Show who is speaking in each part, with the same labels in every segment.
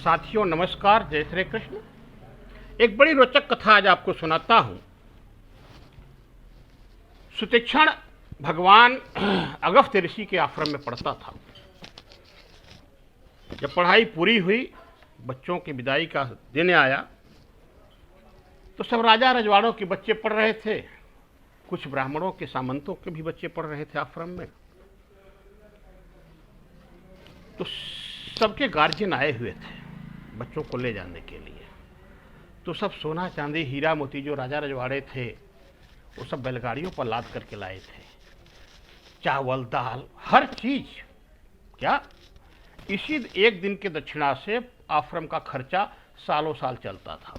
Speaker 1: साथियों नमस्कार, जय श्री कृष्ण। एक बड़ी रोचक कथा आज आपको सुनाता हूं। सुतीक्षण भगवान अगस्त्य ऋषि के आश्रम में पढ़ता था। जब पढ़ाई पूरी हुई, बच्चों की विदाई का दिन आया, तो सब राजा रजवाड़ों के बच्चे पढ़ रहे थे, कुछ ब्राह्मणों के सामंतों के भी बच्चे पढ़ रहे थे आश्रम में। तो सबके गार्जियन आए हुए थे बच्चों को ले जाने के लिए। तो सब सोना चांदी हीरा मोती जो राजा रजवाड़े थे वो सब बैलगाड़ियों पर लाद करके लाए थे। चावल दाल हर चीज। क्या इसी एक दिन के दक्षिणा से आश्रम का खर्चा सालों साल चलता था।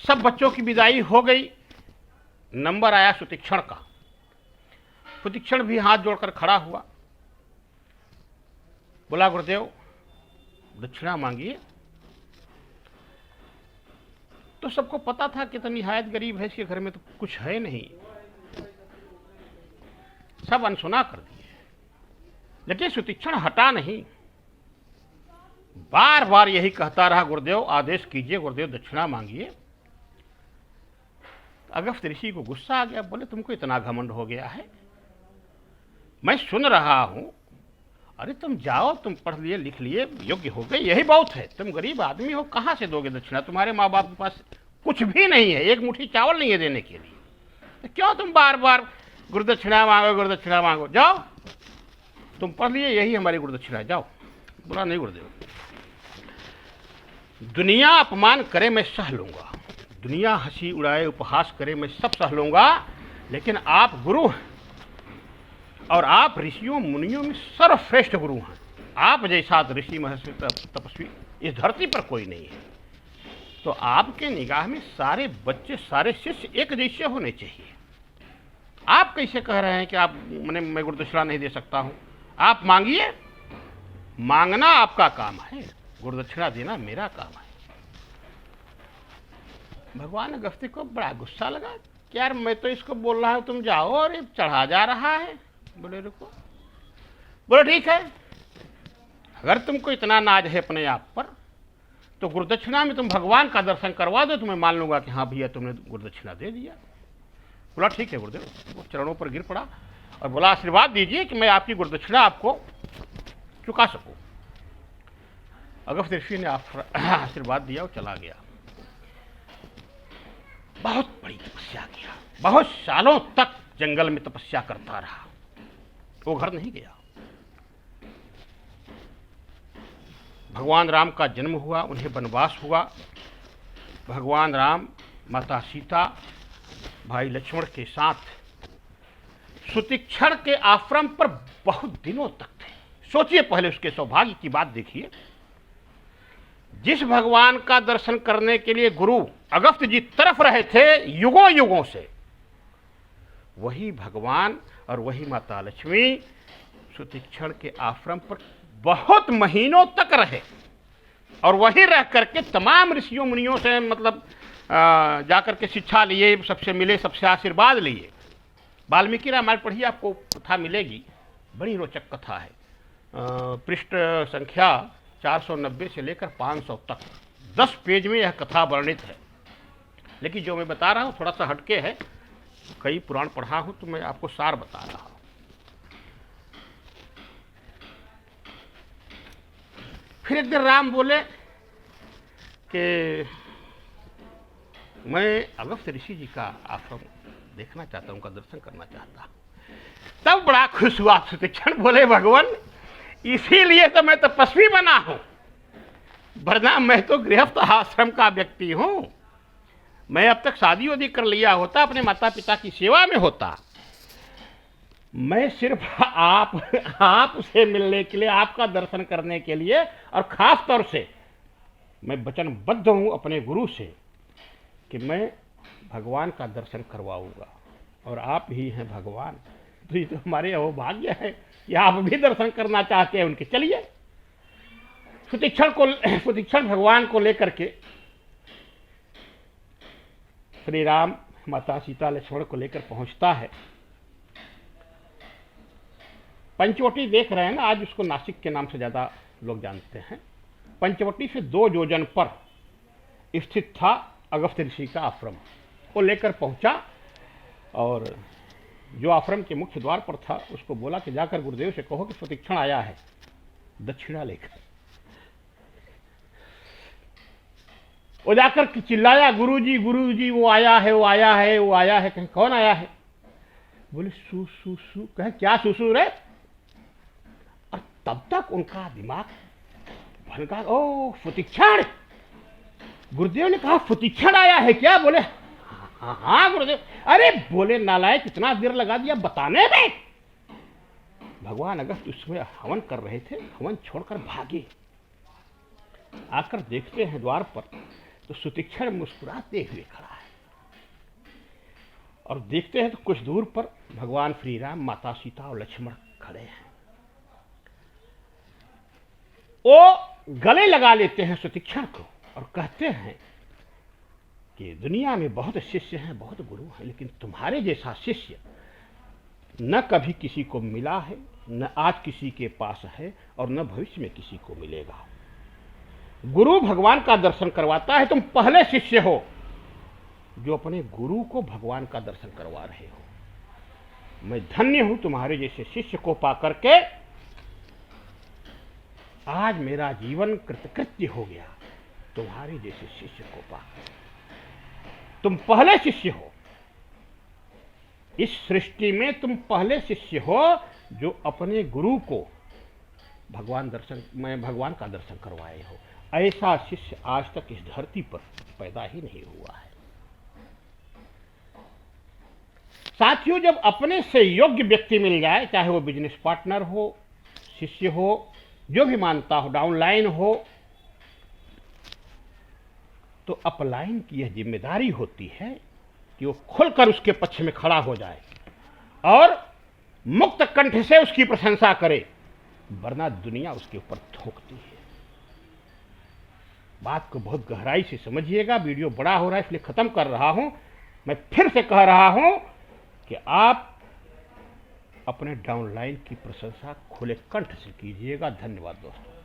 Speaker 1: सब बच्चों की विदाई हो गई। नंबर आया सुतीक्षण का। सुतीक्षण भी हाथ जोड़कर खड़ा हुआ, बोला गुरुदेव दक्षिणा मांगिए। तो सबको पता था कि तो निहायत गरीब है, इसके घर में तो कुछ है नहीं, सब अनसुना कर दिए। लेकिन सुतीक्षण हटा नहीं, बार बार यही कहता रहा, गुरुदेव आदेश कीजिए, गुरुदेव दक्षिणा मांगिए। अगस्त्य ऋषि को गुस्सा आ गया, बोले तुमको इतना घमंड हो गया है, मैं सुन रहा हूं। अरे तुम जाओ, तुम पढ़ लिए लिख लिए, योग्य हो गए, यही बहुत है। तुम गरीब आदमी हो, कहां से दोगे दक्षिणा? तुम्हारे माँ बाप के पास कुछ भी नहीं है, एक मुट्ठी चावल नहीं है देने के लिए, तो क्यों तुम बार बार गुरुदक्षिणा मांगो, गुरुदक्षिणा मांगो? जाओ, तुम पढ़ लिए, यही हमारी गुरुदक्षिणा है, जाओ। बोला नहीं गुरुदेव, दुनिया अपमान करे मैं सह लूंगा, दुनिया हंसी उड़ाए उपहास करे मैं सब सह लूंगा, लेकिन आप गुरु हैं और आप ऋषियों मुनियों में सर्वश्रेष्ठ गुरु हैं। आप जैसा ऋषि महर्षि तपस्वी इस धरती पर कोई नहीं है। तो आपके निगाह में सारे बच्चे सारे शिष्य एक जैसे होने चाहिए। आप कैसे कह रहे हैं कि आप मैं गुरुदक्षिणा नहीं दे सकता हूं? आप मांगिए, मांगना आपका काम है, गुरुदक्षिणा देना मेरा काम है। भगवान अगस्त्य को बड़ा गुस्सा लगा कि यार मैं तो इसको बोल रहा हूं तुम जाओ और ये चढ़ा जा रहा है। बोले रुको। बोले ठीक है, अगर तुमको इतना नाज है अपने आप पर, तो गुरुदक्षिणा में तुम भगवान का दर्शन करवा दो, तो मैं मान लूंगा कि हाँ भैया तुमने गुरुदक्षिणा दे दिया। बोला ठीक है गुरुदेव। वो चरणों पर गिर पड़ा और बोला आशीर्वाद दीजिए कि मैं आपकी गुरुदक्षिणा आपको चुका सकूं। अगस्त्य ऋषि ने आशीर्वाद दिया और चला गया। बहुत बड़ी तपस्या किया, बहुत सालों तक जंगल में तपस्या करता रहा, वो घर नहीं गया। भगवान राम का जन्म हुआ, उन्हें वनवास हुआ। भगवान राम माता सीता भाई लक्ष्मण के साथ सुतीक्षण के आश्रम पर बहुत दिनों तक थे। सोचिए, पहले उसके सौभाग्य की बात देखिए। जिस भगवान का दर्शन करने के लिए गुरु अगस्त्य जी तरफ रहे थे युगों युगों से, वही भगवान और वही माता लक्ष्मी सुतीक्षण के आश्रम पर बहुत महीनों तक रहे और वहीं रह करके तमाम ऋषियों मुनियों से मतलब जाकर के शिक्षा लिए, सबसे मिले, सबसे आशीर्वाद लिए। वाल्मीकि रामायण पढ़िए, आपको कथा मिलेगी, बड़ी रोचक कथा है। पृष्ठ संख्या 490 से लेकर 500 तक 10 पेज में यह कथा वर्णित है। लेकिन जो मैं बता रहा हूँ थोड़ा सा हटके है, कई पुराण पढ़ा हूं तो मैं आपको सार बता रहा हूं। फिर एक दिन राम बोले कि मैं अगस्त्य ऋषि जी का आश्रम देखना चाहता हूं, उनका दर्शन करना चाहता हूं। तब बड़ा खुश हुआ सुतीक्षण, बोले भगवान इसीलिए तो मैं तपस्वी बना हूं, वरना मैं तो गृहस्थ आश्रम का व्यक्ति हूं। मैं अब तक शादी वादी कर लिया होता, अपने माता पिता की सेवा में होता। मैं सिर्फ आप से मिलने के लिए, आपका दर्शन करने के लिए, और खास तौर से मैं वचनबद्ध हूं अपने गुरु से कि मैं भगवान का दर्शन करवाऊंगा, और आप ही हैं भगवान। तो ये तो हमारे अहोभाग्य है कि आप भी दर्शन करना चाहते हैं उनके। चलिए, सुतीक्षण भगवान को लेकर के श्री राम माता सीता लक्ष्मण को लेकर पहुंचता है। पंचवटी देख रहे हैं ना, आज उसको नासिक के नाम से ज़्यादा लोग जानते हैं। पंचवटी से 2 योजन पर स्थित था अगस्त्य ऋषि का आश्रम। वो लेकर पहुंचा और जो आश्रम के मुख्य द्वार पर था उसको बोला कि जाकर गुरुदेव से कहो कि प्रतीक्षण आया है दक्षिणा लेकर। वो जाकर चिल्लाया, गुरुजी वो आया है, वो आया है, वो आया है। कहीं कौन आया है? बोले सू सू सू। कहे क्या सुसू रे? और तब तक उनका दिमाग भनका, ओ प्रतीक्षण। गुरुदेव ने कहा प्रतीक्षण आया है क्या? बोले हाँ गुरुदेव। अरे बोले नालायक, इतना देर लगा दिया बताने में। भगवान अगस्त्य उसमें हवन कर रहे थे, हवन छोड़कर भागे। आकर देखते हैं द्वार पर तो सुतीक्षण मुस्कुराते हुए खड़ा है, और देखते हैं तो कुछ दूर पर भगवान श्री राम, माता सीता और लक्ष्मण खड़े हैं। वो गले लगा लेते हैं सुतीक्षण को और कहते हैं कि दुनिया में बहुत शिष्य हैं, बहुत गुरु हैं, लेकिन तुम्हारे जैसा शिष्य न कभी किसी को मिला है, न आज किसी के पास है, और न भविष्य में किसी को मिलेगा। गुरु भगवान का दर्शन करवाता है, तुम पहले शिष्य हो जो अपने गुरु को भगवान का दर्शन करवा रहे हो। मैं धन्य हूं तुम्हारे जैसे शिष्य को पाकर के। आज मेरा जीवन कृतकृत्य हो गया तुम्हारे जैसे शिष्य को पाकर। तुम पहले शिष्य हो इस सृष्टि में, तुम पहले शिष्य हो जो अपने गुरु को भगवान का दर्शन करवाए हो। ऐसा शिष्य आज तक इस धरती पर पैदा ही नहीं हुआ है। साथियों, जब अपने से योग्य व्यक्ति मिल जाए, चाहे वो बिजनेस पार्टनर हो, शिष्य हो, जो भी मानता हो, डाउनलाइन हो, तो अपलाइन की यह जिम्मेदारी होती है कि वो खुलकर उसके पक्ष में खड़ा हो जाए और मुक्त कंठ से उसकी प्रशंसा करे, वरना दुनिया उसके ऊपर थूकती है। बात को बहुत गहराई से समझिएगा। वीडियो बड़ा हो रहा है इसलिए खत्म कर रहा हूं। मैं फिर से कह रहा हूं कि आप अपने डाउनलाइन की प्रशंसा खुले कंठ से कीजिएगा। धन्यवाद दोस्तों।